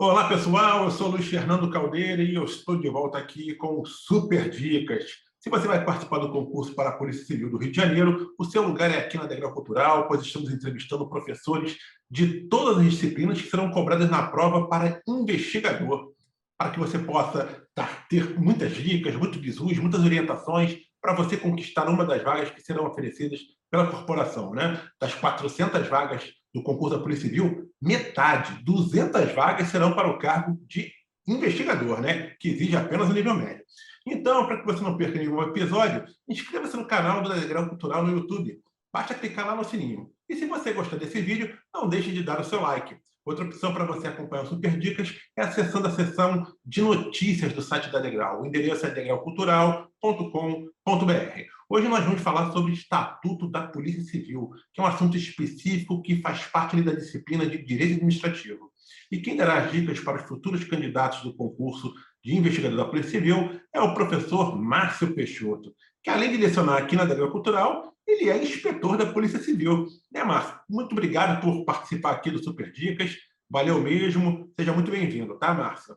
Olá, pessoal. Eu sou o Luiz Fernando Caldeira e eu estou de volta aqui com Super Dicas. Se você vai participar do concurso para a Polícia Civil do Rio de Janeiro, o seu lugar é aqui na Degrau Cultural, pois estamos entrevistando professores de todas as disciplinas que serão cobradas na prova para investigador, para que você possa ter muitas dicas, muitos bizus, muitas orientações para você conquistar uma das vagas que serão oferecidas pela corporação, né? Das 400 vagas do concurso da Polícia Civil, metade, 200 vagas, serão para o cargo de investigador, né? Que exige apenas o nível médio. Então, para que você não perca nenhum episódio, inscreva-se no canal do Degrau Cultural no YouTube. Basta clicar lá no sininho. E se você gostar desse vídeo, não deixe de dar o seu like. Outra opção para você acompanhar o Super Dicas é acessando a seção de notícias do site da Degrau. O endereço é degraucultural.com.br. Hoje nós vamos falar sobre o Estatuto da Polícia Civil, que é um assunto específico que faz parte da disciplina de Direito Administrativo. E quem dará as dicas para os futuros candidatos do concurso de investigador da Polícia Civil é o professor Márcio Peixoto, que além de lecionar aqui na Degrau Cultural, ele é inspetor da Polícia Civil. Né, Márcio? Muito obrigado por participar aqui do Super Dicas. Valeu mesmo. Seja muito bem-vindo, tá, Márcio?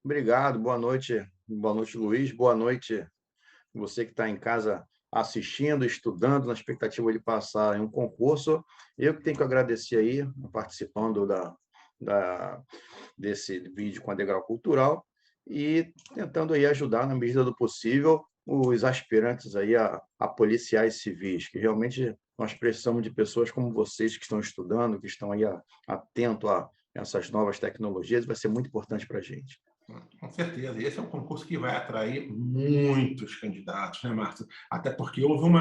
Obrigado, boa noite. Boa noite, Luiz. Boa noite, você que está em casa assistindo, estudando, na expectativa de passar em um concurso. Eu que tenho que agradecer aí, participando desse vídeo com a Degrau Cultural e tentando aí ajudar, na medida do possível, os aspirantes aí a policiais civis, que realmente nós precisamos de pessoas como vocês que estão estudando, que estão aí atento a essas novas tecnologias, vai ser muito importante para a gente. Com certeza. Esse é um concurso que vai atrair muitos candidatos, né, Márcio? Até porque houve um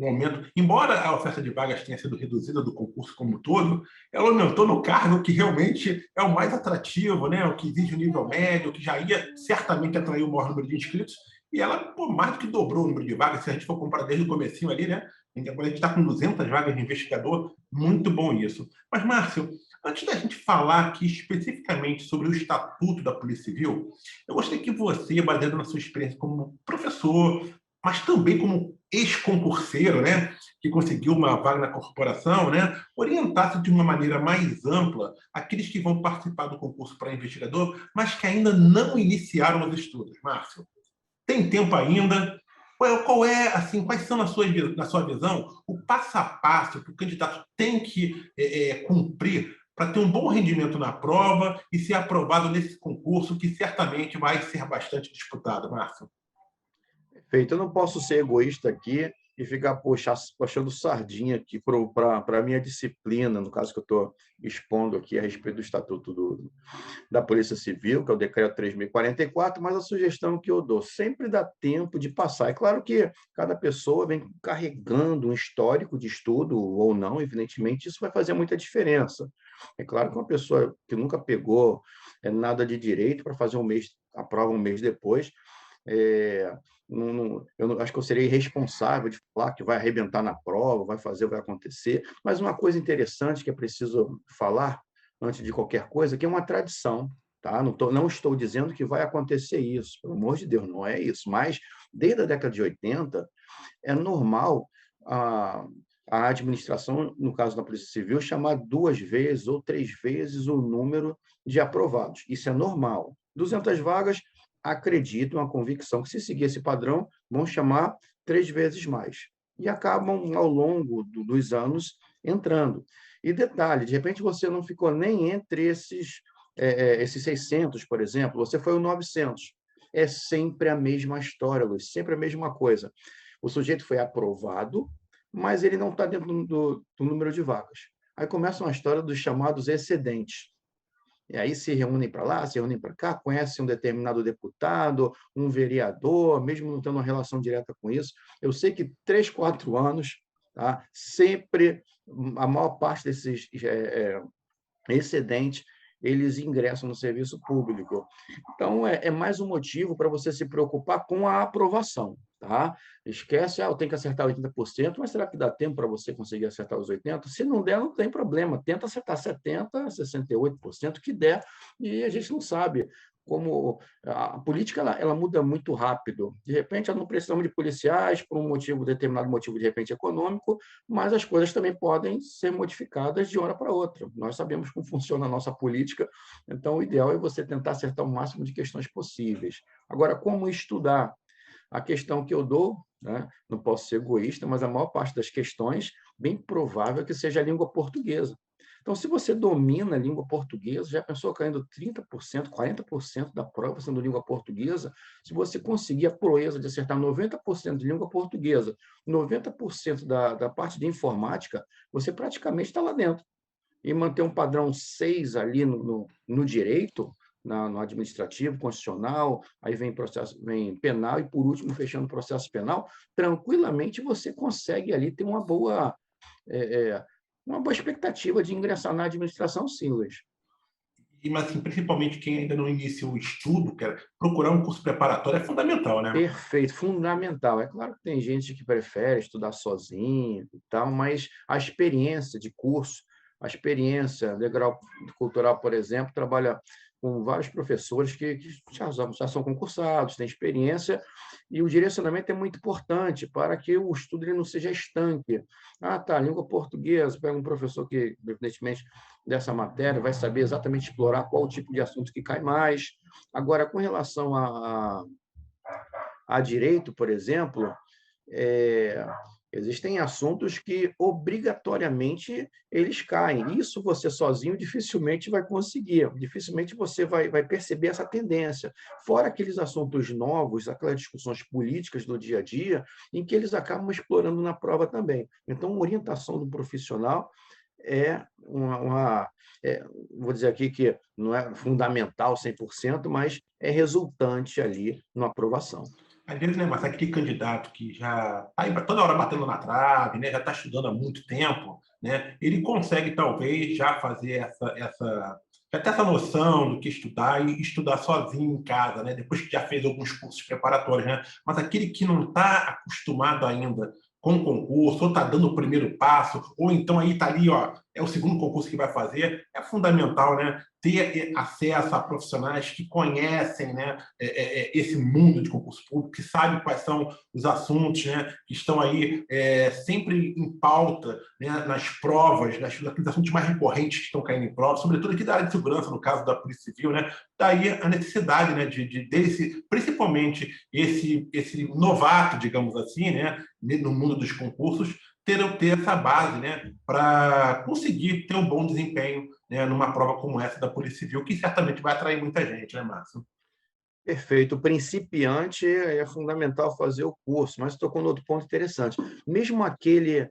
aumento. Embora a oferta de vagas tenha sido reduzida do concurso como um todo, ela aumentou no cargo que realmente é o mais atrativo, né? O que exige o nível médio, que já ia certamente atrair o maior número de inscritos. E ela, pô, mais do que dobrou o número de vagas, se a gente for comparar desde o comecinho ali, né? Agora a gente está com 200 vagas de investigador, muito bom isso. Mas, Márcio, antes da gente falar aqui especificamente sobre o Estatuto da Polícia Civil, eu gostaria que você, baseado na sua experiência como professor, mas também como ex-concurseiro, né, que conseguiu uma vaga na corporação, né, orientasse de uma maneira mais ampla aqueles que vão participar do concurso para investigador, mas que ainda não iniciaram os estudos. Márcio, tem tempo ainda? Assim, quais são, na sua visão, o passo a passo que o candidato tem que cumprir para ter um bom rendimento na prova e ser aprovado nesse concurso, que certamente vai ser bastante disputado, Márcio? Perfeito. Eu não posso ser egoísta aqui e ficar puxando sardinha aqui para a minha disciplina, no caso que eu estou expondo aqui a respeito do Estatuto da Polícia Civil, que é o Decreto 3.044, mas a sugestão que eu dou, sempre dá tempo de passar. É claro que cada pessoa vem carregando um histórico de estudo ou não, evidentemente, isso vai fazer muita diferença. É claro que uma pessoa que nunca pegou nada de direito para fazer a prova um mês depois, acho que eu seria irresponsável de falar que vai arrebentar na prova, vai fazer, vai acontecer, mas uma coisa interessante que é preciso falar, antes de qualquer coisa, que é uma tradição, tá? Não estou dizendo que vai acontecer isso, pelo amor de Deus, não é isso, mas desde a década de 80, é normal a administração, no caso da Polícia Civil, chamar 2 vezes ou 3 vezes o número de aprovados. Isso é normal. 200 vagas, acredito, uma convicção que, se seguir esse padrão, vão chamar 3 vezes mais. E acabam, ao longo dos anos, entrando. E detalhe, de repente você não ficou nem entre esses 600, por exemplo, você foi o 900. É sempre a mesma história, Luiz, sempre a mesma coisa. O sujeito foi aprovado, mas ele não está dentro do número de vagas. Aí começa uma história dos chamados excedentes. E aí se reúnem para lá, se reúnem para cá, conhecem um determinado deputado, um vereador, mesmo não tendo uma relação direta com isso. Eu sei que 3, 4 anos, tá? Sempre, a maior parte desses excedentes, eles ingressam no serviço público. Então, é mais um motivo para você se preocupar com a aprovação, tá? Esquece, eu tenho que acertar 80%, mas será que dá tempo para você conseguir acertar os 80%? Se não der, não tem problema. Tenta acertar 70%, 68%, que der, e a gente não sabe como a política ela muda muito rápido. De repente, não precisamos de policiais por um motivo, determinado motivo, de repente, econômico, mas as coisas também podem ser modificadas de uma hora para outra. Nós sabemos como funciona a nossa política, então o ideal é você tentar acertar o máximo de questões possíveis. Agora, como estudar? A questão que eu dou, né, não posso ser egoísta, mas a maior parte das questões, bem provável que seja a língua portuguesa. Então, se você domina a língua portuguesa, já pensou caindo 30%, 40% da prova sendo língua portuguesa? Se você conseguir a proeza de acertar 90% de língua portuguesa, 90% da parte de informática, você praticamente está lá dentro. E manter um padrão 6 ali no direito, no administrativo, constitucional, aí vem processo, vem penal, e por último, fechando o processo penal, tranquilamente você consegue ali ter é, é, uma boa expectativa de ingressar na administração, sim, Luiz. Mas, assim, principalmente quem ainda não iniciou o estudo, cara, procurar um curso preparatório é fundamental, né? Perfeito, fundamental. É claro que tem gente que prefere estudar sozinho e tal, mas a experiência de curso, a experiência legal cultural, por exemplo, trabalha com vários professores que já são concursados, têm experiência, e o direcionamento é muito importante para que o estudo ele não seja estanque. Ah, tá, língua portuguesa, pega um professor que, evidentemente, dessa matéria, vai saber exatamente explorar qual o tipo de assunto que cai mais. Agora, com relação a direito, por exemplo, é, existem assuntos que obrigatoriamente eles caem. Isso você sozinho dificilmente vai conseguir, dificilmente você vai perceber essa tendência. Fora aqueles assuntos novos, aquelas discussões políticas do dia a dia, em que eles acabam explorando na prova também. Então, a orientação do profissional é vou dizer aqui que não é fundamental 100%, mas é resultante ali na aprovação. Às vezes, né, mas aquele candidato que já está aí toda hora batendo na trave, né, já está estudando há muito tempo, né, ele consegue talvez já fazer já ter essa noção do que estudar e estudar sozinho em casa, né, depois que já fez alguns cursos preparatórios, né, mas aquele que não está acostumado ainda com o concurso, ou está dando o primeiro passo, ou então aí está ali, ó, é o segundo concurso que vai fazer, é fundamental, né, ter acesso a profissionais que conhecem, né, esse mundo de concurso público, que sabem quais são os assuntos, né, que estão aí sempre em pauta, né, nas provas, naqueles assuntos mais recorrentes que estão caindo em prova, sobretudo aqui da área de segurança, no caso da Polícia Civil, né, daí a necessidade, né, principalmente esse novato, digamos assim, né, no mundo dos concursos, ter essa base, né, para conseguir ter um bom desempenho, né, numa prova como essa da Polícia Civil, que certamente vai atrair muita gente, né, Márcio? Perfeito. O principiante é fundamental fazer o curso, mas tocou no outro ponto interessante. Mesmo aquele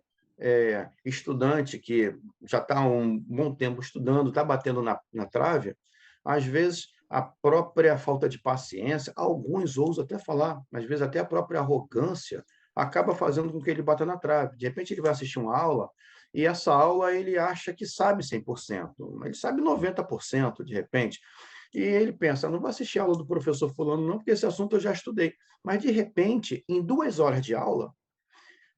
estudante que já está há um bom tempo estudando, está batendo na trave, às vezes a própria falta de paciência, alguns ousam até falar, às vezes até a própria arrogância, acaba fazendo com que ele bata na trave. De repente, ele vai assistir uma aula e essa aula ele acha que sabe 100%, ele sabe 90%, de repente. E ele pensa, não vou assistir a aula do professor fulano não, porque esse assunto eu já estudei. Mas, de repente, em 2 horas de aula,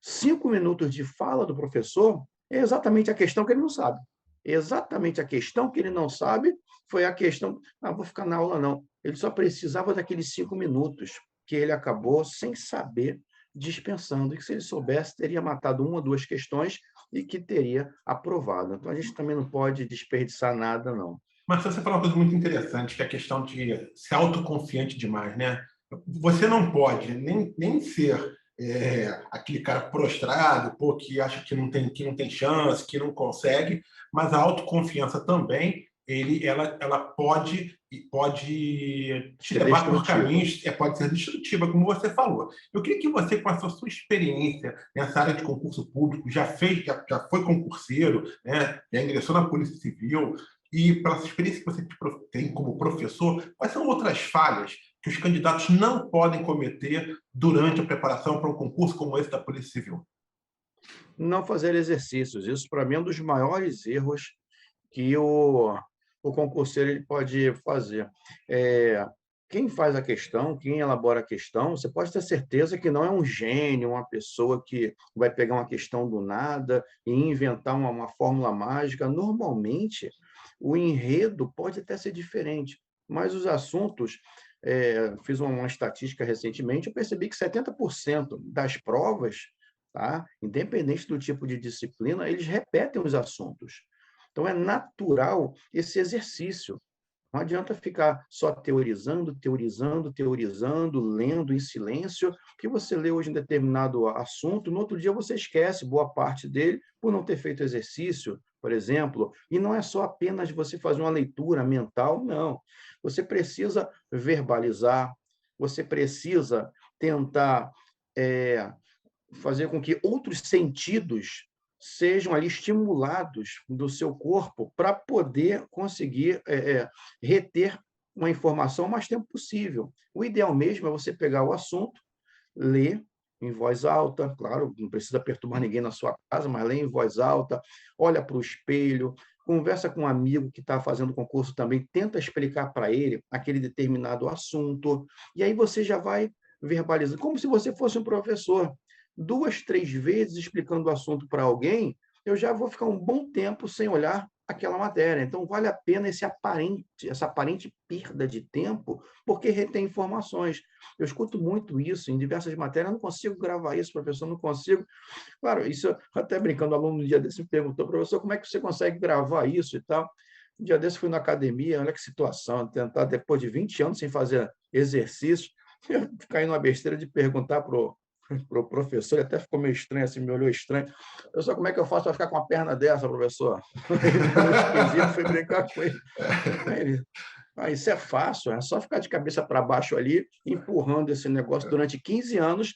5 minutos de fala do professor é exatamente a questão que ele não sabe. Exatamente a questão que ele não sabe foi a questão, vou ficar na aula não. Ele só precisava daqueles 5 minutos que ele acabou sem saber, dispensando, e que se ele soubesse, teria matado uma ou duas questões e que teria aprovado. Então, a gente também não pode desperdiçar nada, não. Mas você falou uma coisa muito interessante, que é a questão de ser autoconfiante demais, né? Você não pode nem ser aquele cara prostrado, pô, que acha que não tem chance, que não consegue, mas a autoconfiança também, ela pode te Ser levar por destrutivo. caminhos, pode ser destrutiva, como você falou. Eu queria que você, com a sua experiência nessa área de concurso público, já foi concurseiro, né? Já ingressou na Polícia Civil, e pela experiência que você tem como professor, quais são outras falhas que os candidatos não podem cometer durante a preparação para um concurso como esse da Polícia Civil? Não fazer exercícios. Isso, para mim, é um dos maiores erros que o concurseiro ele pode fazer. Quem faz a questão, quem elabora a questão, você pode ter certeza que não é um gênio, uma pessoa que vai pegar uma questão do nada e inventar uma fórmula mágica. Normalmente, o enredo pode até ser diferente, mas os assuntos, fiz uma estatística recentemente, eu percebi que 70% das provas, tá, independente do tipo de disciplina, eles repetem os assuntos. Então, é natural esse exercício. Não adianta ficar só teorizando, teorizando, teorizando, lendo em silêncio, que você lê hoje um determinado assunto, no outro dia você esquece boa parte dele por não ter feito exercício, por exemplo. E não é só apenas você fazer uma leitura mental, não. Você precisa verbalizar, você precisa tentar é, fazer com que outros sentidos sejam ali estimulados do seu corpo para poder conseguir reter uma informação o mais tempo possível. O ideal mesmo é você pegar o assunto, ler em voz alta, claro, não precisa perturbar ninguém na sua casa, mas lê em voz alta, olha para o espelho, conversa com um amigo que está fazendo concurso também, tenta explicar para ele aquele determinado assunto, e aí você já vai verbalizando, como se você fosse um professor. 2, 3 vezes explicando o assunto para alguém, eu já vou ficar um bom tempo sem olhar aquela matéria. Então, vale a pena essa aparente perda de tempo, porque retém informações. Eu escuto muito isso em diversas matérias, eu não consigo gravar isso, professor, não consigo. Claro, isso até brincando, o aluno um dia desse me perguntou, professor, como é que você consegue gravar isso e tal? Um dia desse fui na academia, olha que situação, tentar depois de 20 anos sem fazer exercício, eu caí numa besteira de perguntar para o professor, ele até ficou meio estranho, assim, me olhou estranho. Professor, como é que eu faço para ficar com uma perna dessa, professor? Ele ficou meio esquisito, fui brincar com ele. Aí ele, isso é fácil, é só ficar de cabeça para baixo ali, empurrando esse negócio durante 15 anos,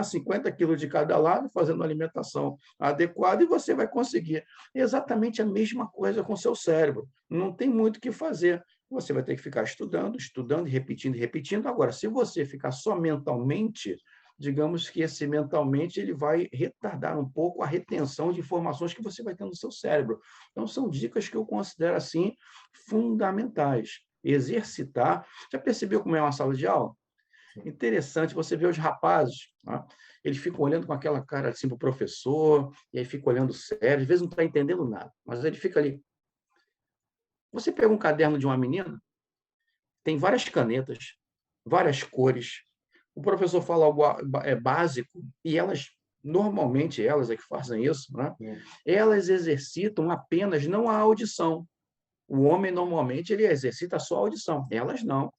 50 quilos de cada lado, fazendo uma alimentação adequada, e você vai conseguir. Exatamente a mesma coisa com o seu cérebro. Não tem muito o que fazer. Você vai ter que ficar estudando, estudando, repetindo, repetindo. Agora, se você ficar só mentalmente, digamos que esse mentalmente ele vai retardar um pouco a retenção de informações que você vai ter no seu cérebro. Então, são dicas que eu considero, assim, fundamentais. Exercitar. Já percebeu como é uma sala de aula? Interessante, você vê os rapazes, tá? Eles ficam olhando com aquela cara assim para o professor, e aí fica olhando sério, às vezes não está entendendo nada, mas ele fica ali. Você pega um caderno de uma menina, tem várias canetas, várias cores, o professor fala algo básico, e elas, normalmente elas é que fazem isso, né? Elas exercitam apenas não a audição. O homem, normalmente, ele exercita só a audição, elas não.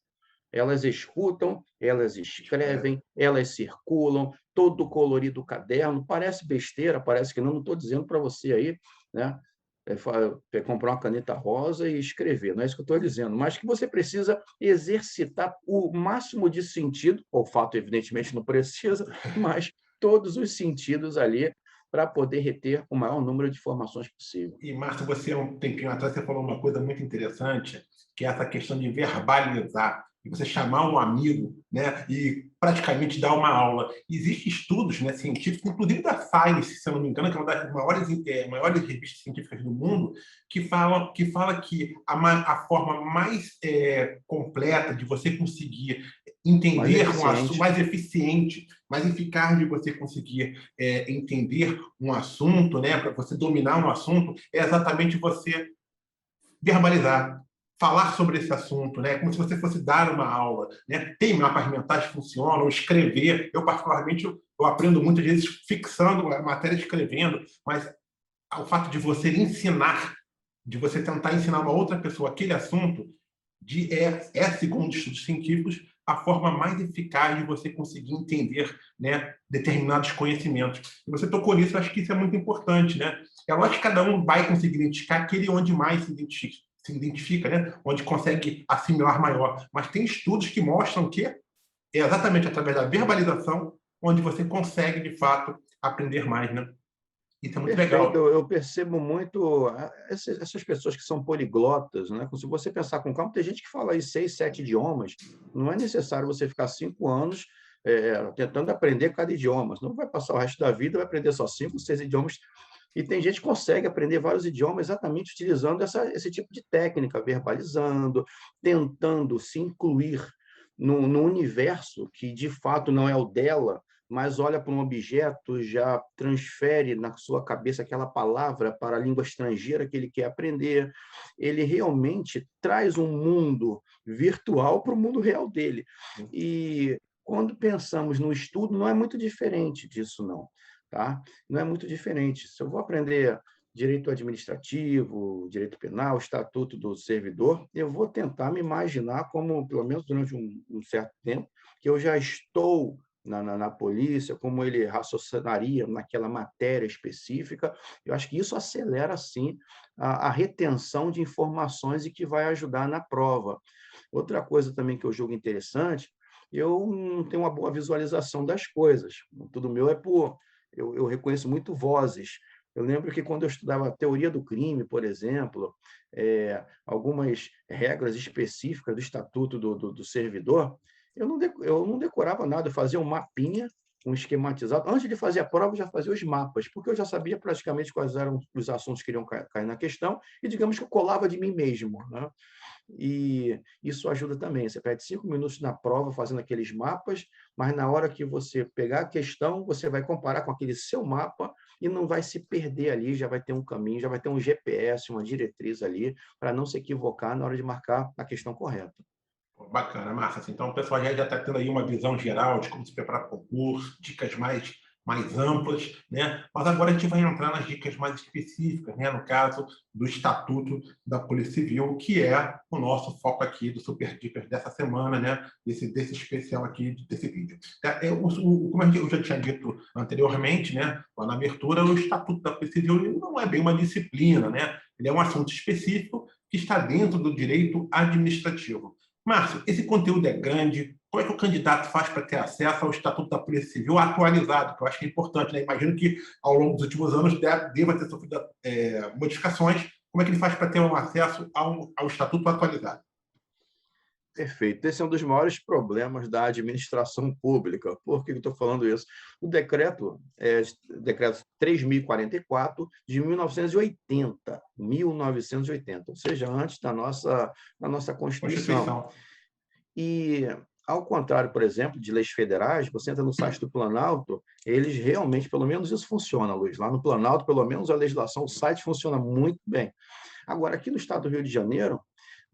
Elas escutam, elas escrevem, elas circulam, todo colorido do caderno, parece besteira, parece que não estou dizendo para você aí, né? Comprar uma caneta rosa e escrever, não é isso que eu estou dizendo, mas que você precisa exercitar o máximo de sentido, olfato evidentemente não precisa, mas todos os sentidos ali para poder reter o maior número de informações possível. E, Márcio, você, um tempinho atrás, você falou uma coisa muito interessante, que é essa questão de verbalizar, e você chamar um amigo, né, e praticamente dar uma aula. Existem estudos, né, científicos, inclusive da Science, se eu não me engano, que é uma das maiores revistas científicas do mundo, que fala que a forma mais completa de você conseguir entender um assunto, mais eficiente, mais eficaz de você conseguir entender um assunto, né, para você dominar um assunto, é exatamente você verbalizar, falar sobre esse assunto, né, como se você fosse dar uma aula, né? Tem mapas mentais que funcionam, escrever. Eu particularmente eu aprendo muitas vezes fixando a matéria, escrevendo, mas o fato de você ensinar, de você tentar ensinar uma outra pessoa aquele assunto, segundo estudos científicos, a forma mais eficaz de você conseguir entender, né, determinados conhecimentos. E você tocou nisso, eu acho que isso é muito importante, né? É lógico que cada um vai conseguir identificar aquele onde mais se identifica, né? Onde consegue assimilar maior. Mas tem estudos que mostram que é exatamente através da verbalização onde você consegue, de fato, aprender mais, né? Isso é muito Perfeito, legal. eu percebo muito essas pessoas que são poliglotas, né? Se você pensar com calma, tem gente que fala aí 6, 7 idiomas, não é necessário você ficar 5 anos tentando aprender cada idioma, não vai passar o resto da vida, vai aprender só 5, 6 idiomas, e tem gente que consegue aprender vários idiomas exatamente utilizando esse tipo de técnica, verbalizando, tentando se incluir no universo que, de fato, não é o dela, mas olha para um objeto, já transfere na sua cabeça aquela palavra para a língua estrangeira que ele quer aprender. Ele realmente traz um mundo virtual para o mundo real dele. E quando pensamos no estudo, não é muito diferente disso, não. Tá? Não é muito diferente. Se eu vou aprender direito administrativo, direito penal, estatuto do servidor, eu vou tentar me imaginar como, pelo menos durante um certo tempo, que eu já estou na polícia, como ele raciocinaria naquela matéria específica. Eu acho que isso acelera, sim, a retenção de informações e que vai ajudar na prova. Outra coisa também que eu julgo interessante, eu não tenho uma boa visualização das coisas. Tudo meu é por... Eu reconheço muito vozes. Eu lembro que quando eu estudava teoria do crime, por exemplo, algumas regras específicas do Estatuto do Servidor, eu não decorava nada, eu fazia um mapinha, um esquematizado. Antes de fazer a prova, eu já fazia os mapas, porque eu já sabia praticamente quais eram os assuntos que iriam cair na questão, e digamos que eu colava de mim mesmo, né? E isso ajuda também. Você perde 5 minutos na prova fazendo aqueles mapas, mas na hora que você pegar a questão, você vai comparar com aquele seu mapa e não vai se perder ali, já vai ter um caminho, já vai ter um GPS, uma diretriz ali, para não se equivocar na hora de marcar a questão correta. Bacana, Márcia. Assim, então, o pessoal já está tendo aí uma visão geral de como se preparar para o concurso, dicas mais amplas, né? Mas agora a gente vai entrar nas dicas mais específicas, né? No caso do Estatuto da Polícia Civil, que é o nosso foco aqui do Super Dicas dessa semana, né? Desse especial aqui, desse vídeo. Como eu já tinha dito anteriormente, né? Lá na abertura, o Estatuto da Polícia Civil não é bem uma disciplina, né? Ele é um assunto específico que está dentro do direito administrativo. Márcio, esse conteúdo é grande. Como é que o candidato faz para ter acesso ao Estatuto da Polícia Civil atualizado? Que eu acho que é importante, né? Imagino que ao longo dos últimos anos deva ter sofrido modificações. Como é que ele faz para ter um acesso ao Estatuto atualizado? Perfeito. Esse é um dos maiores problemas da administração pública. Por que eu estou falando isso? O decreto é o decreto 3.044 de 1980, 1980, ou seja, antes da nossa Constituição. Constituição. E, ao contrário, por exemplo, de leis federais, você entra no site do Planalto, eles realmente, pelo menos isso funciona, Luiz. Lá no Planalto, pelo menos a legislação, o site funciona muito bem. Agora, aqui no estado do Rio de Janeiro,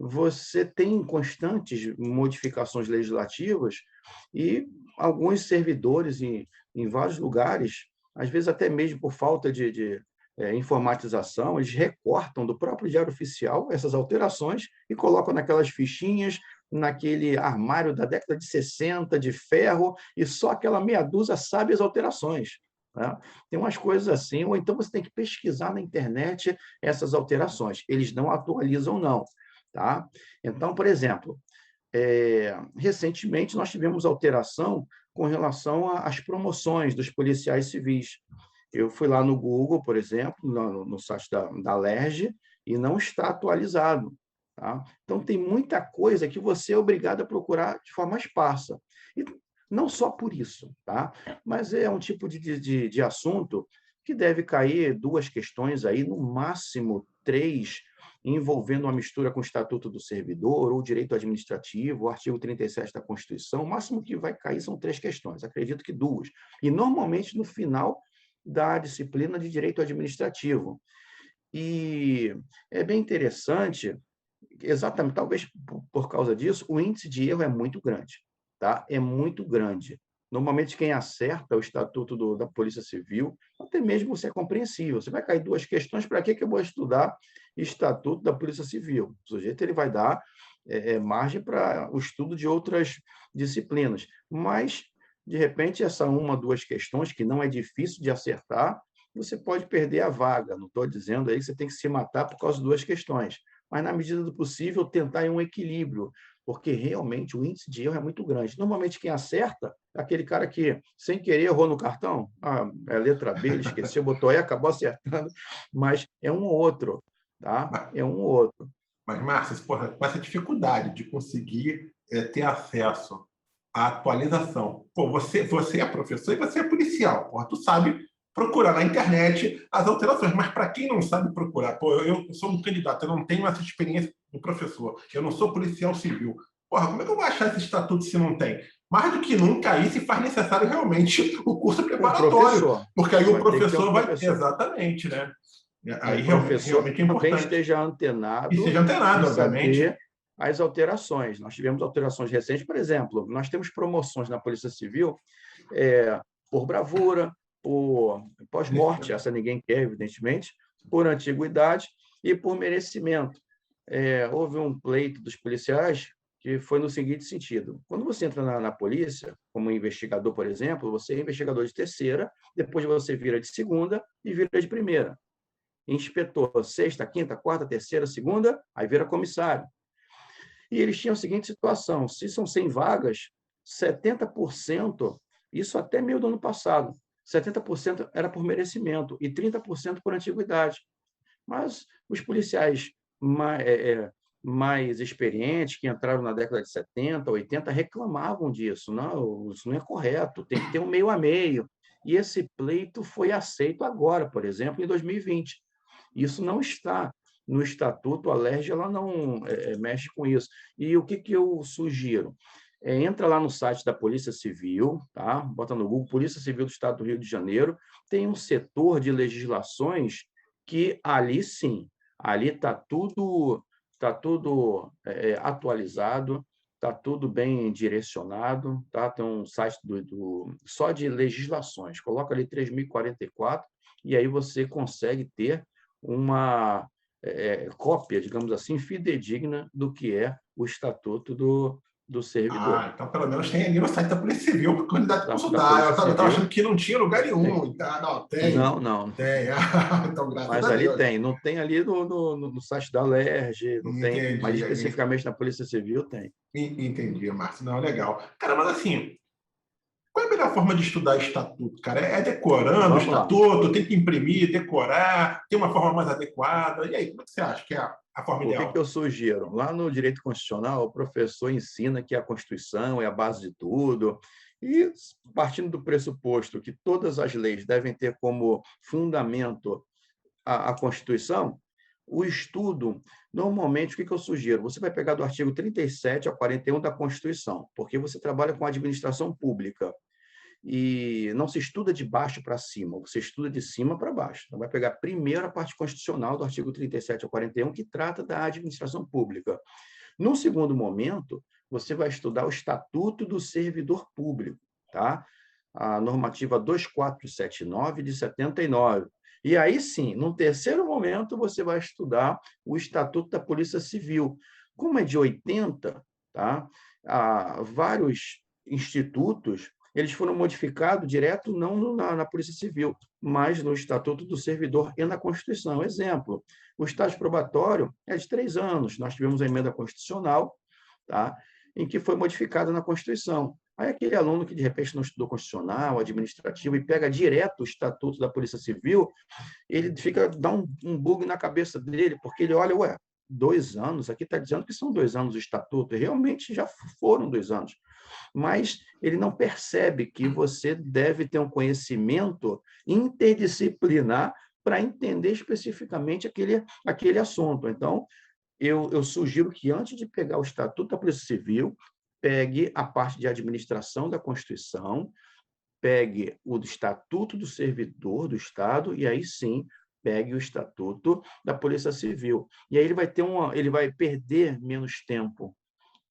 você tem constantes modificações legislativas e alguns servidores em vários lugares, às vezes até mesmo por falta de informatização, eles recortam do próprio Diário Oficial essas alterações e colocam naquelas fichinhas, naquele armário da década de 60, de ferro, e só aquela meia dúzia sabe as alterações. Né? Tem umas coisas assim, ou então você tem que pesquisar na internet essas alterações. Eles não atualizam, não. Tá? Então, por exemplo, recentemente nós tivemos alteração com relação às promoções dos policiais civis. Eu fui lá no Google, por exemplo, no site da LERJ, e não está atualizado. Tá? Então, tem muita coisa que você é obrigado a procurar de forma esparsa. E não só por isso, tá? Mas é um tipo de assunto que deve cair 2 questões aí, no máximo 3, envolvendo uma mistura com o Estatuto do Servidor, ou direito administrativo, o artigo 37 da Constituição. O máximo que vai cair são 3 questões, acredito que 2. E, normalmente, no final da disciplina de direito administrativo. E é bem interessante, exatamente, talvez por causa disso, o índice de erro é muito grande. Tá? É muito grande. Normalmente, quem acerta o Estatuto da Polícia Civil, até mesmo você é compreensível. Você vai cair 2 questões, para que eu vou estudar Estatuto da Polícia Civil? O sujeito ele vai dar margem para o estudo de outras disciplinas. Mas, de repente, essa 1, 2 questões, que não é difícil de acertar, você pode perder a vaga. Não estou dizendo aí que você tem que se matar por causa de 2 questões, mas, na medida do possível, tentar um equilíbrio, porque realmente o índice de erro é muito grande. Normalmente, quem acerta é aquele cara que, sem querer, errou no cartão. É a letra B, ele esqueceu, botou E, acabou acertando, mas é um ou outro, tá? É um ou outro. Mas, Márcia, com essa dificuldade de conseguir ter acesso à atualização, você é professor e você é policial, tu sabe procurar na internet as alterações, mas para quem não sabe procurar, eu sou um candidato, eu não tenho essa experiência de professor, eu não sou policial civil. Como é que eu vou achar esse estatuto se não tem? mais do que nunca, aí se faz necessário realmente o curso Um preparatório, professor. porque aí o Vai ter que ter um professor vai... professor. Exatamente, né? Um Aí professor que realmente é também importante. esteja E antenado seja e antenado, obviamente. saber as alterações. Nós tivemos alterações recentes, por exemplo, nós temos promoções na Polícia Civil por bravura, por pós-morte, essa ninguém quer, evidentemente, por antiguidade e por merecimento. Houve um pleito dos policiais que foi no seguinte sentido: quando você entra na polícia, como investigador, por exemplo, você é investigador de terceira, depois você vira de segunda e vira de primeira. Inspetor, sexta, quinta, quarta, terceira, segunda, aí vira comissário. E eles tinham a seguinte situação: se são 100 vagas, 70%, isso até meio do ano passado, 70% era por merecimento e 30% por antiguidade. Mas os policiais mais experientes, que entraram na década de 70, 80, reclamavam disso. Não, isso não é correto, tem que ter um meio a meio. E esse pleito foi aceito agora, por exemplo, em 2020. Isso não está no Estatuto, a LERJ ela não mexe com isso. E o que eu sugiro? Entra lá no site da Polícia Civil, tá? Bota no Google, Polícia Civil do Estado do Rio de Janeiro, tem um setor de legislações que ali sim, ali está tudo atualizado, está tudo bem direcionado, tá? Tem um site só de legislações, coloca ali 3.044 e aí você consegue ter uma cópia, digamos assim, fidedigna do que é o Estatuto do Servidor. Ah, então pelo menos tem ali no site da Polícia Civil para o candidato Da consultar. Eu Polícia estava Civil, achando que não tinha lugar tem. nenhum. Então, não, tem. Não, não. Tem. Então, graças Mas a ali Deus. tem. Não tem ali no site da LERJ, não tem, mas Entendi. especificamente na Polícia Civil tem. Entendi, Márcio. Não, legal. Cara, mas assim, qual é a melhor forma de estudar estatuto, cara? É decorando o Vamos lá. estatuto, tem que imprimir, decorar, tem uma forma mais adequada. E aí, como é que você acha que é a forma O que ideal? eu sugiro? Lá no direito constitucional, o professor ensina que a Constituição é a base de tudo, e partindo do pressuposto que todas as leis devem ter como fundamento a Constituição, o estudo, normalmente, o que eu sugiro? Você vai pegar do artigo 37 ao 41 da Constituição, porque você trabalha com administração pública. E não se estuda de baixo para cima, você estuda de cima para baixo. Então, vai pegar primeiro a parte constitucional do artigo 37 ao 41, que trata da administração pública. No segundo momento, você vai estudar o Estatuto do Servidor Público, tá? A normativa 2479 de 79. E aí sim, num terceiro momento, você vai estudar o Estatuto da Polícia Civil. Como é de 80, tá? Há vários institutos, eles foram modificados direto não na Polícia Civil, mas no Estatuto do Servidor e na Constituição. Exemplo, o estágio probatório é de 3 anos. Nós tivemos a emenda constitucional, tá? Em que foi modificada na Constituição. Aí aquele aluno que, de repente, não estudou constitucional, administrativo, e pega direto o Estatuto da Polícia Civil, ele dá um bug na cabeça dele, porque ele olha, ué, 2 anos, aqui está dizendo que são 2 anos o Estatuto, e realmente já foram 2 anos. Mas ele não percebe que você deve ter um conhecimento interdisciplinar para entender especificamente aquele assunto. Então, eu sugiro que, antes de pegar o Estatuto da Polícia Civil, pegue a parte de administração da Constituição, pegue o Estatuto do Servidor do Estado e aí sim pegue o Estatuto da Polícia Civil. E aí ele vai perder menos tempo.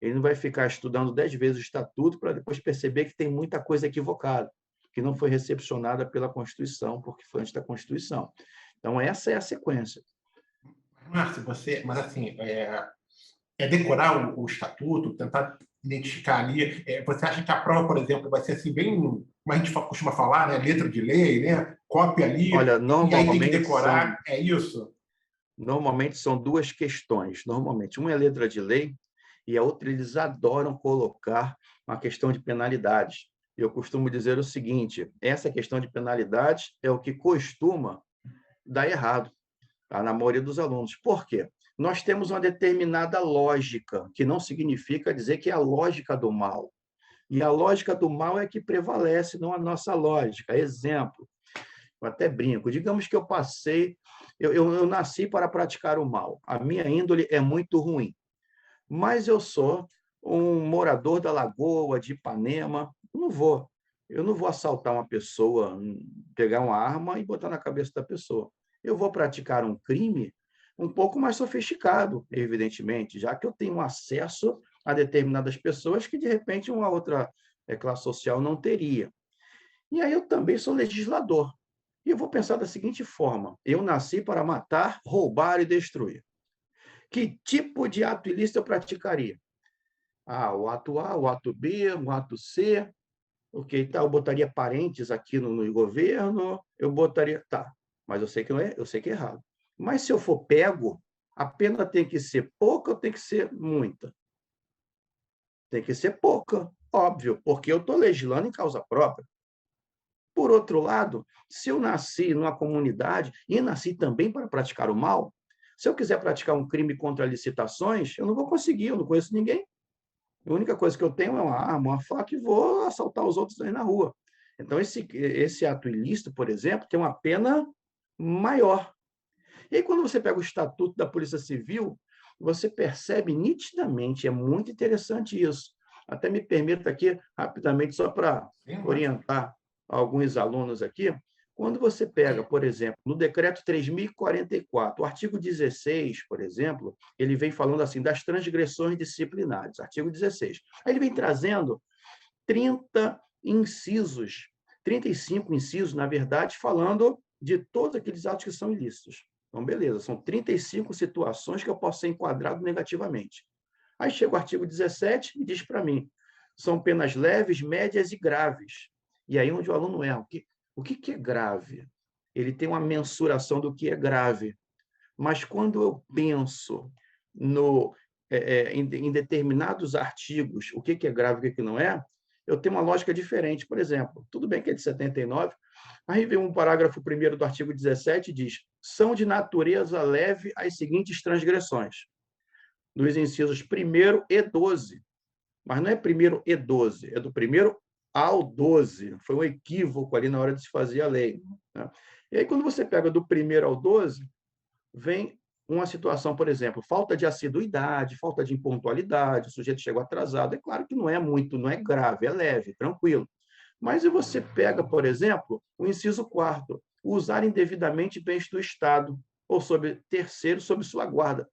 Ele não vai ficar estudando 10 vezes o Estatuto para depois perceber que tem muita coisa equivocada, que não foi recepcionada pela Constituição, porque foi antes da Constituição. Então, essa é a sequência. Márcio, mas assim, decorar o estatuto, tentar identificar ali. Você acha que a prova, por exemplo, vai ser assim, bem, como a gente costuma falar, né? Letra de lei, né? Cópia ali, Olha, e aí tem que decorar, é isso? normalmente são duas questões. Normalmente, uma é letra de lei e a outra eles adoram colocar uma questão de penalidades. Eu costumo dizer o seguinte: essa questão de penalidades é o que costuma dar errado, tá? Na maioria dos alunos. Por quê? Nós temos uma determinada lógica, que não significa dizer que é a lógica do mal. E a lógica do mal é que prevalece, não a nossa lógica. Exemplo, eu até brinco, digamos que eu nasci para praticar o mal. A minha índole é muito ruim, mas eu sou um morador da Lagoa, de Ipanema. Eu não vou assaltar uma pessoa, pegar uma arma e botar na cabeça da pessoa. Eu vou praticar um crime um pouco mais sofisticado, evidentemente, já que eu tenho acesso a determinadas pessoas que, de repente, uma outra classe social não teria. E aí eu também sou legislador. E eu vou pensar da seguinte forma: eu nasci para matar, roubar e destruir. Que tipo de ato ilícito eu praticaria? Ah, o ato A, o ato B, o ato C. Ok, tá, eu botaria parentes aqui no governo, eu botaria. Tá, mas eu sei que não é, eu sei que é errado. Mas se eu for pego, a pena tem que ser pouca ou tem que ser muita? Tem que ser pouca, óbvio, porque eu estou legislando em causa própria. Por outro lado, se eu nasci numa comunidade e nasci também para praticar o mal, se eu quiser praticar um crime contra licitações, eu não vou conseguir, eu não conheço ninguém. A única coisa que eu tenho é uma arma, uma faca e vou assaltar os outros aí na rua. Então, esse ato ilícito, por exemplo, tem uma pena maior. E aí, quando você pega o Estatuto da Polícia Civil, você percebe nitidamente, é muito interessante isso. Até me permita aqui, rapidamente, só para orientar alguns alunos aqui. Quando você pega, por exemplo, no decreto 3.044, o artigo 16, por exemplo, ele vem falando assim das transgressões disciplinares, artigo 16. Aí ele vem trazendo 30 incisos, 35 incisos, na verdade, falando de todos aqueles atos que são ilícitos. Então, beleza, são 35 situações que eu posso ser enquadrado negativamente. Aí chega o artigo 17 e diz para mim, são penas leves, médias e graves. E aí onde o aluno erra. O que é grave? Ele tem uma mensuração do que é grave. Mas quando eu penso em determinados artigos, o que é grave e o que não é, eu tenho uma lógica diferente. Por exemplo, tudo bem que é de 79, aí vem um parágrafo 1º do artigo 17 e diz: são de natureza leve as seguintes transgressões, dos incisos 1º e 12. Mas não é 1º e 12, é do 1º ao 12. Foi um equívoco ali na hora de se fazer a lei. Né? E aí, quando você pega do 1º ao 12, vem uma situação, por exemplo, falta de assiduidade, falta de impontualidade, o sujeito chegou atrasado. É claro que não é muito, não é grave, é leve, tranquilo. Mas e você pega, por exemplo, o inciso 4º, usar indevidamente bens do Estado ou sob terceiro sob sua guarda.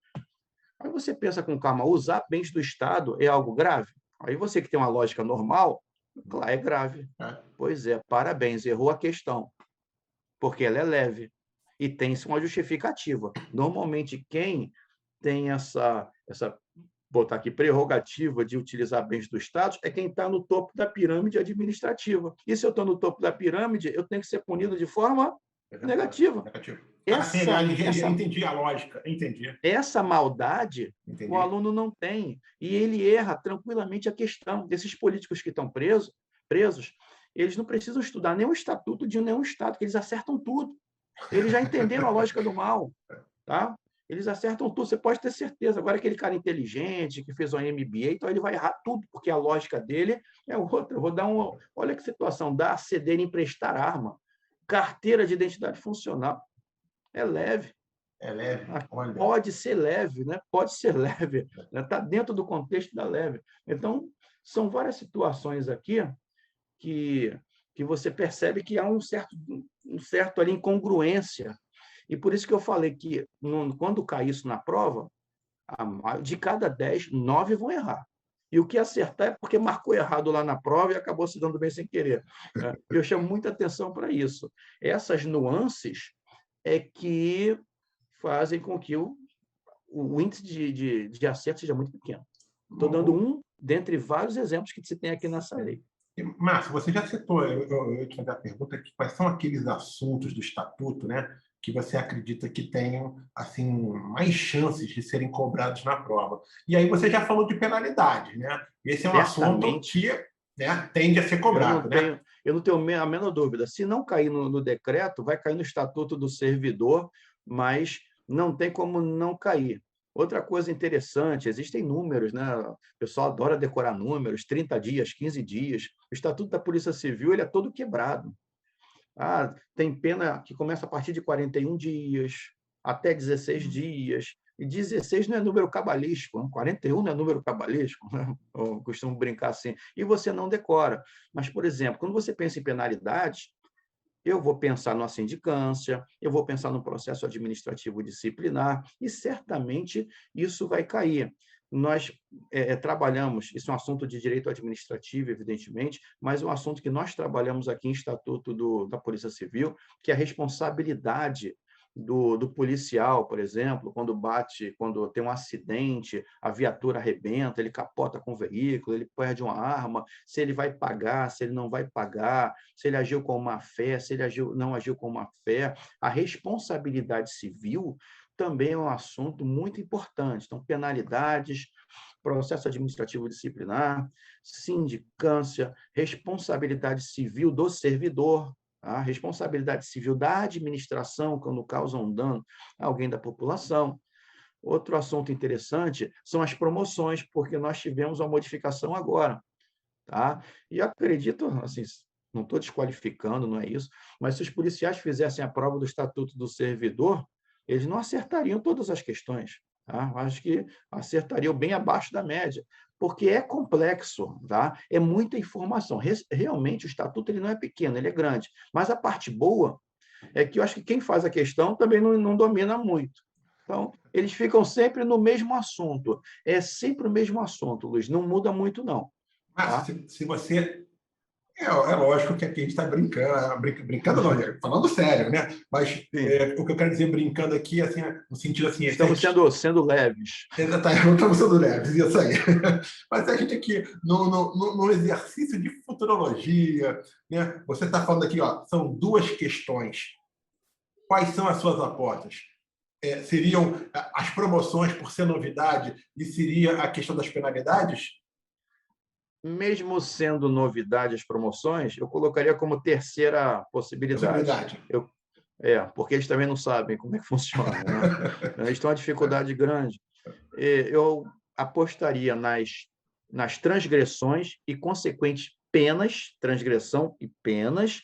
Aí você pensa com calma, usar bens do Estado é algo grave? Aí você que tem uma lógica normal, claro, é grave. Pois é, parabéns, errou a questão, porque ela é leve e tem-se uma justificativa. Normalmente, quem tem essa botar aqui, prerrogativa de utilizar bens do Estado é quem está no topo da pirâmide administrativa. E se eu estou no topo da pirâmide, eu tenho que ser punido de forma negativa. Entendi a lógica, entendi. Essa maldade Entendi. o aluno não tem. E ele erra tranquilamente a questão desses políticos que estão presos, eles não precisam estudar nem o estatuto de nenhum Estado, que eles acertam tudo. Eles já entenderam a lógica do mal. Tá? Eles acertam tudo, você pode ter certeza. Agora, aquele cara inteligente, que fez um MBA, então ele vai errar tudo, porque a lógica dele é outra. Eu vou dar um. Olha que situação: dar, ceder, emprestar arma, carteira de identidade funcional. É leve. É leve. Olha. Pode ser leve, né? Pode ser leve. Está dentro do contexto da leve. Então, são várias situações aqui que você percebe que há um certo ali incongruência. E por isso que eu falei que, quando cair isso na prova, de cada 10, 9 vão errar. E o que acertar é porque marcou errado lá na prova e acabou se dando bem sem querer. Eu chamo muita atenção para isso. Essas nuances é que fazem com que o índice de acerto seja muito pequeno. Estou dando um dentre vários exemplos que se tem aqui nessa lei. Márcio, você já citou, eu te fiz a pergunta, quais são aqueles assuntos do Estatuto, né, que você acredita que tenham assim, mais chances de serem cobrados na prova. E aí você já falou de penalidade, né? Esse é um assunto que, né, tende a ser cobrado. Eu não tenho a menor dúvida. Se não cair no decreto, vai cair no Estatuto do Servidor, mas não tem como não cair. Outra coisa interessante, existem números, né? O pessoal adora decorar números, 30 dias, 15 dias. O Estatuto da Polícia Civil ele é todo quebrado. Tem pena que começa a partir de 41 dias, até 16 dias. E 16 não é número cabalístico, 41 não é número cabalístico, né? Eu costumo brincar assim. E você não decora. Mas, por exemplo, quando você pensa em penalidades, eu vou pensar numa sindicância, eu vou pensar no processo administrativo disciplinar, e certamente isso vai cair. Nós trabalhamos, isso é um assunto de direito administrativo, evidentemente, mas é um assunto que nós trabalhamos aqui em Estatuto da Polícia Civil, que é a responsabilidade do policial, por exemplo, quando tem um acidente, a viatura arrebenta, ele capota com o veículo, ele perde uma arma, se ele vai pagar, se ele não vai pagar, se ele agiu com má fé, se ele não agiu com má fé. A responsabilidade civil também é um assunto muito importante. Então, penalidades, processo administrativo disciplinar, sindicância, responsabilidade civil do servidor, a responsabilidade civil da administração quando causa um dano a alguém da população. Outro assunto interessante são as promoções, porque nós tivemos uma modificação agora. Tá? E acredito, assim, não estou desqualificando, não é isso, mas se os policiais fizessem a prova do Estatuto do Servidor, eles não acertariam todas as questões. Tá? Acho que acertariam bem abaixo da média, porque é complexo, tá? É muita informação. Realmente, o Estatuto ele não é pequeno, ele é grande. Mas a parte boa é que eu acho que quem faz a questão também não domina muito. Então, eles ficam sempre no mesmo assunto. É sempre o mesmo assunto, Luiz, não muda muito, não. Mas Tá? se você. É lógico que aqui a gente está brincando, brincando não, falando sério, né? Mas Sim. o que eu quero dizer brincando aqui, assim, no sentido assim, Estamos sendo leves. Exatamente, não estamos sendo leves, isso aí. Mas a gente aqui, no exercício de futurologia, né? Você está falando aqui, ó, são duas questões. Quais são as suas apostas? Seriam as promoções por ser novidade e seria a questão das penalidades? Mesmo sendo novidade as promoções, eu colocaria como terceira possibilidade. Possibilidade. Porque eles também não sabem como é que funciona, né? Eles têm uma dificuldade grande. Eu apostaria nas transgressões e consequentes penas, transgressão e penas,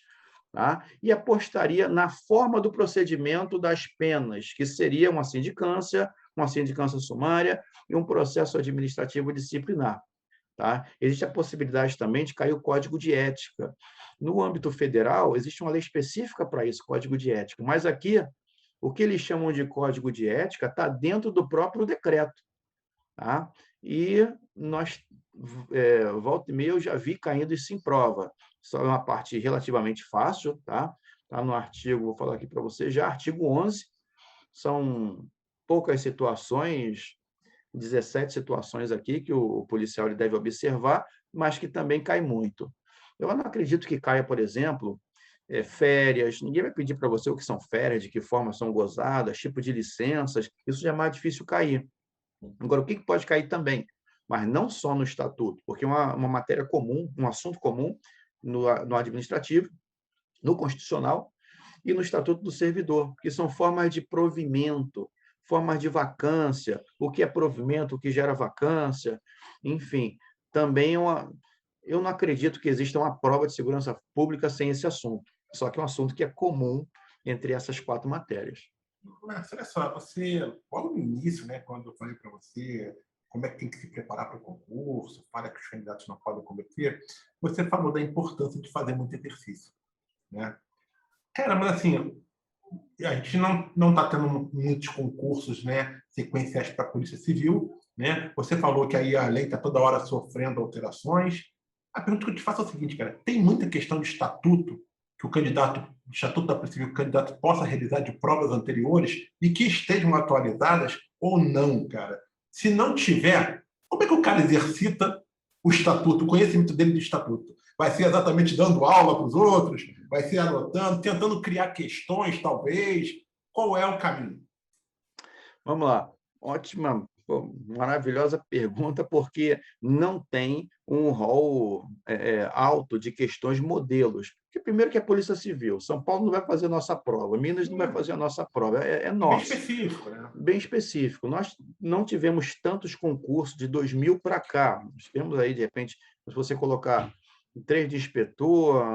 tá? E apostaria na forma do procedimento das penas, que seria uma sindicância sumária e um processo administrativo disciplinar. Tá? Existe a possibilidade também de cair o código de ética. No âmbito federal, existe uma lei específica para isso, código de ética, mas aqui, o que eles chamam de código de ética está dentro do próprio decreto. Tá? E nós, volta e meia, eu já vi caindo isso em prova. Só é uma parte relativamente fácil, tá? Tá no artigo, vou falar aqui para você, já artigo 11, são poucas situações, 17 situações aqui que o policial ele deve observar, mas que também cai muito. Eu não acredito que caia, por exemplo, férias. Ninguém vai pedir para você o que são férias, de que forma são gozadas, tipo de licenças. Isso já é mais difícil cair. Agora, o que pode cair também? Mas não só no estatuto, porque é uma matéria comum, um assunto comum no administrativo, no constitucional e no Estatuto do Servidor, que são formas de provimento, formas de vacância, o que é provimento, o que gera vacância, enfim. Também eu não acredito que exista uma prova de segurança pública sem esse assunto, só que é um assunto que é comum entre essas 4 matérias. Mas olha só, você, logo no início, né, quando eu falei para você como é que tem que se preparar para o concurso, para que os candidatos não podem cometer, você falou da importância de fazer muito exercício, né? Cara, mas assim, a gente não está tendo muitos concursos, né, sequenciais para a Polícia Civil, né? Você falou que aí a lei está toda hora sofrendo alterações. A pergunta que eu te faço é o seguinte, cara: tem muita questão de estatuto que o candidato, estatuto da Polícia Civil, que o candidato possa realizar de provas anteriores e que estejam atualizadas ou não, cara? Se não tiver, como é que o cara exercita o estatuto, o conhecimento dele de estatuto? Vai ser exatamente dando aula para os outros? Vai ser anotando, tentando criar questões, talvez? Qual é o caminho? Vamos lá. Ótima, maravilhosa pergunta, porque não tem um rol alto de questões modelos. Porque, primeiro, que é Polícia Civil. São Paulo não vai fazer a nossa prova, Minas não vai fazer a nossa prova, é Bem nosso. específico, né? Bem específico. Nós não tivemos tantos concursos de 2000 para cá. Nós temos aí, de repente, se você colocar 3 de inspetor,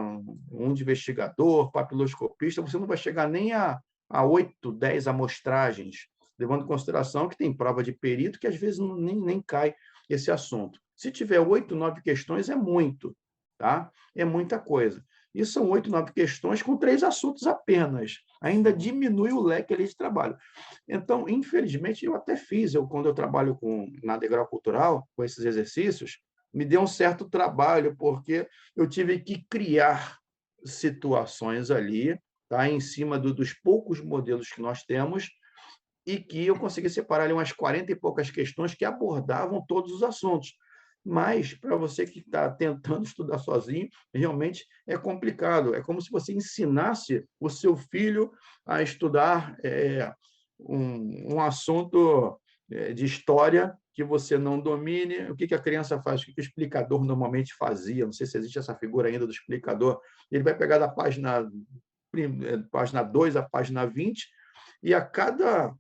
1 de investigador, papiloscopista, você não vai chegar nem a a 8, 10 amostragens, levando em consideração que tem prova de perito que às vezes nem cai esse assunto. Se tiver 8, 9 questões, é muito, tá? É muita coisa. E são 8, 9 questões com 3 assuntos apenas. Ainda diminui o leque ali de trabalho. Então, infelizmente, eu até fiz, quando eu trabalho na Degrau Cultural, com esses exercícios, me deu um certo trabalho, porque eu tive que criar situações ali, tá, em cima dos poucos modelos que nós temos, e que eu consegui separar ali umas 40 e poucas questões que abordavam todos os assuntos. Mas, para você que está tentando estudar sozinho, realmente é complicado. É como se você ensinasse o seu filho a estudar um assunto de história que você não domine. O que a criança faz? O que o explicador normalmente fazia? Não sei se existe essa figura ainda do explicador. Ele vai pegar da página 2 à página 20, e a cada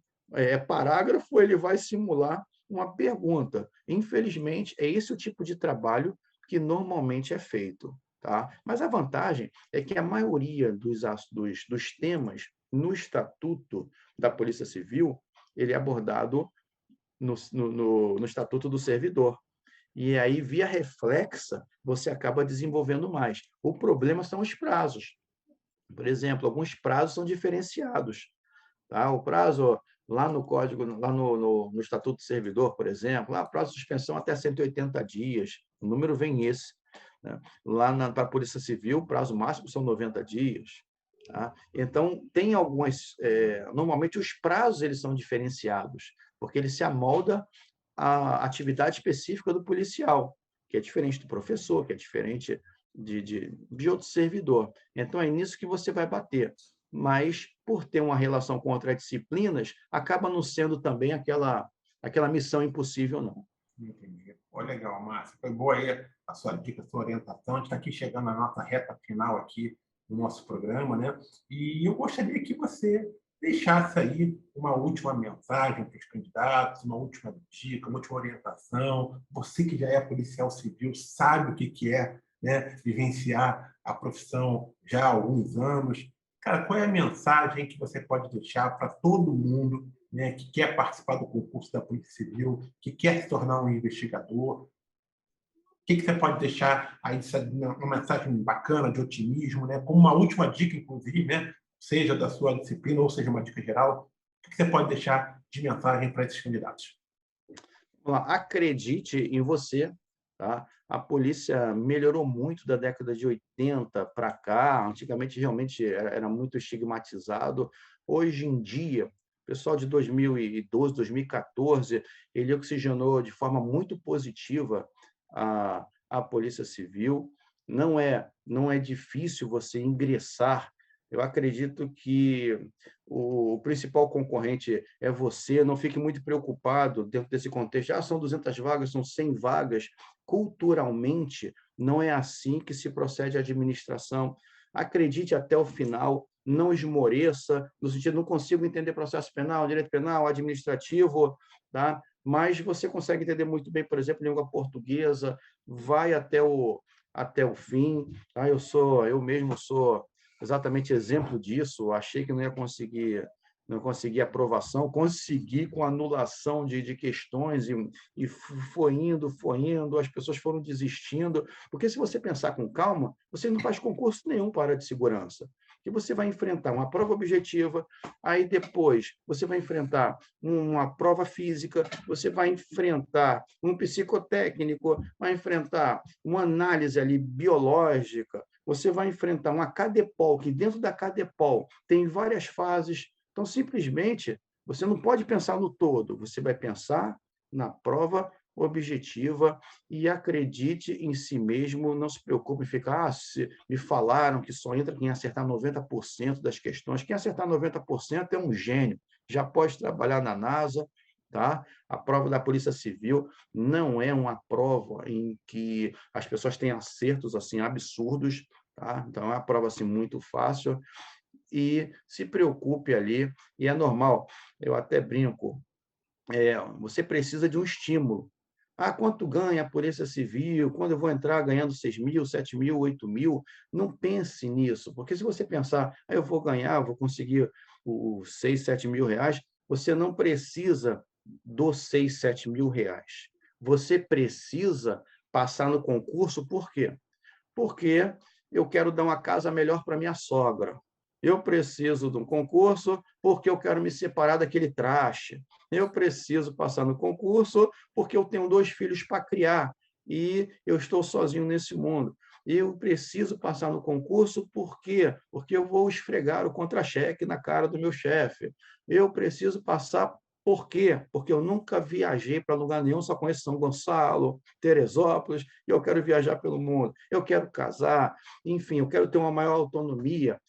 parágrafo ele vai simular uma pergunta. Infelizmente, é esse o tipo de trabalho que normalmente é feito. Tá? Mas a vantagem é que a maioria dos temas no Estatuto da Polícia Civil ele é abordado no Estatuto do Servidor. E aí, via reflexa, você acaba desenvolvendo mais. O problema são os prazos. Por exemplo, alguns prazos são diferenciados. Tá? O prazo lá no código, lá no Estatuto do Servidor, por exemplo, lá prazo de suspensão até 180 dias, o número vem esse. Né? Lá para a Polícia Civil, o prazo máximo são 90 dias. Tá? Então, tem algumas... normalmente, os prazos eles são diferenciados, porque ele se amolda à atividade específica do policial, que é diferente do professor, que é diferente de outro servidor. Então, é nisso que você vai bater. Mas, por ter uma relação com outras disciplinas, acaba não sendo também aquela missão impossível, não. Entendi. Pô, legal, Márcio. Foi boa aí a sua dica, a sua orientação. A gente está aqui chegando na nossa reta final aqui do nosso programa, né? E eu gostaria que você deixasse aí uma última mensagem para os candidatos, uma última dica, uma última orientação. Você que já é policial civil, sabe o que é, né, vivenciar a profissão já há alguns anos. Cara, qual é a mensagem que você pode deixar para todo mundo, né, que quer participar do concurso da Polícia Civil, que quer se tornar um investigador? O que você pode deixar aí, uma mensagem bacana, de otimismo, né, como uma última dica, inclusive, né, seja da sua disciplina ou seja uma dica geral? O que você pode deixar de mensagem para esses candidatos? Acredite em você. Tá? A polícia melhorou muito da década de 80 para cá. Antigamente, realmente, era muito estigmatizado. Hoje em dia, o pessoal de 2012, 2014, ele oxigenou de forma muito positiva a Polícia Civil. Não é difícil você ingressar. Eu acredito que o principal concorrente é você. Não fique muito preocupado dentro desse contexto. São 200 vagas, são 100 vagas. Culturalmente, não é assim que se procede a administração. Acredite até o final, não esmoreça, no sentido, não consigo entender processo penal, direito penal, administrativo, tá? Mas você consegue entender muito bem, por exemplo, língua portuguesa, vai até o fim. Tá? Eu mesmo sou exatamente exemplo disso. Achei que não consegui aprovação, consegui com anulação de questões, e foi indo, as pessoas foram desistindo, porque se você pensar com calma, você não faz concurso nenhum para a área de segurança, que você vai enfrentar uma prova objetiva, aí depois você vai enfrentar uma prova física, você vai enfrentar um psicotécnico, vai enfrentar uma análise ali biológica, você vai enfrentar uma CADEPOL, que dentro da CADEPOL tem várias fases. Então, simplesmente, você não pode pensar no todo, você vai pensar na prova objetiva e acredite em si mesmo, não se preocupe em ficar, se me falaram que só entra quem acertar 90% das questões. Quem acertar 90% é um gênio, já pode trabalhar na NASA. Tá? A prova da Polícia Civil não é uma prova em que as pessoas têm acertos assim absurdos. Tá? Então, é uma prova assim, muito fácil, e se preocupe ali, e é normal. Eu até brinco, você precisa de um estímulo. Quanto ganha a Polícia Civil? Quando eu vou entrar ganhando 6 mil, 7 mil, 8 mil? Não pense nisso, porque se você pensar, eu vou ganhar, vou conseguir os 6, 7 mil reais, você não precisa dos 6, 7 mil reais. Você precisa passar no concurso, por quê? Porque eu quero dar uma casa melhor para minha sogra. Eu preciso de um concurso porque eu quero me separar daquele traste. Eu preciso passar no concurso porque eu tenho 2 filhos para criar e eu estou sozinho nesse mundo. Eu preciso passar no concurso por quê? Porque eu vou esfregar o contra-cheque na cara do meu chefe. Eu preciso passar por quê? Porque eu nunca viajei para lugar nenhum, só conheço São Gonçalo, Teresópolis, e eu quero viajar pelo mundo. Eu quero casar, enfim, eu quero ter uma maior autonomia.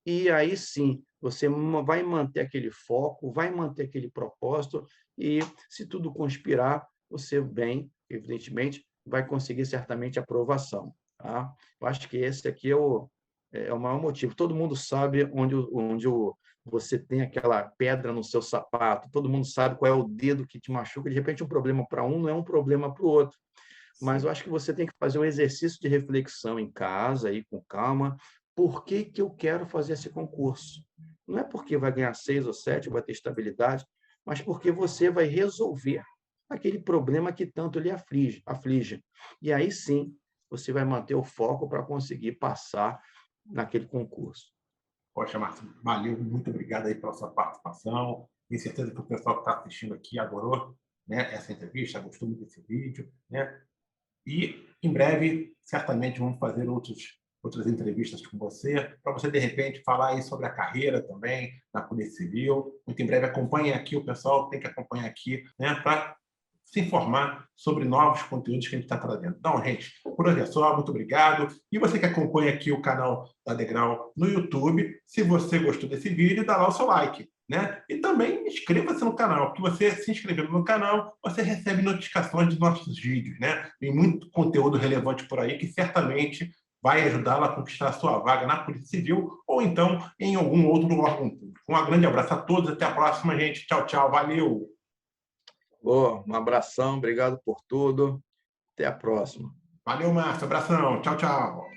E aí sim, você vai manter aquele foco, vai manter aquele propósito, e se tudo conspirar, você bem, evidentemente, vai conseguir certamente aprovação. Tá? Eu acho que esse aqui é o maior motivo. Todo mundo sabe você tem aquela pedra no seu sapato, todo mundo sabe qual é o dedo que te machuca, de repente um problema para um não é um problema para o outro. Mas eu acho que você tem que fazer um exercício de reflexão em casa, aí, com calma. Por que que eu quero fazer esse concurso? Não é porque vai ganhar 6 ou 7, vai ter estabilidade, mas porque você vai resolver aquele problema que tanto lhe aflige. E aí sim, você vai manter o foco para conseguir passar naquele concurso. Poxa, Márcio, valeu, muito obrigado aí pela sua participação. Tenho certeza que o pessoal que está assistindo aqui adorou, né, essa entrevista, gostou muito desse vídeo, né? E em breve, certamente, vamos fazer outras entrevistas com você, para você, de repente, falar aí sobre a carreira também na Polícia Civil. Muito em breve, acompanhe aqui, o pessoal tem que acompanhar aqui, né, para se informar sobre novos conteúdos que a gente está trazendo. Então, gente, por hoje é só, muito obrigado. E você que acompanha aqui o canal da Degrau no YouTube, se você gostou desse vídeo, dá lá o seu like, né? E também inscreva-se no canal, porque você se inscrevendo no canal, você recebe notificações dos nossos vídeos, né? Tem muito conteúdo relevante por aí que certamente vai ajudá-la a conquistar a sua vaga na Polícia Civil ou então em algum outro órgão público. Um grande abraço a todos, até a próxima, gente. Tchau, tchau, valeu! Um abração, obrigado por tudo. Até a próxima. Valeu, Márcio. Abração. Tchau, tchau.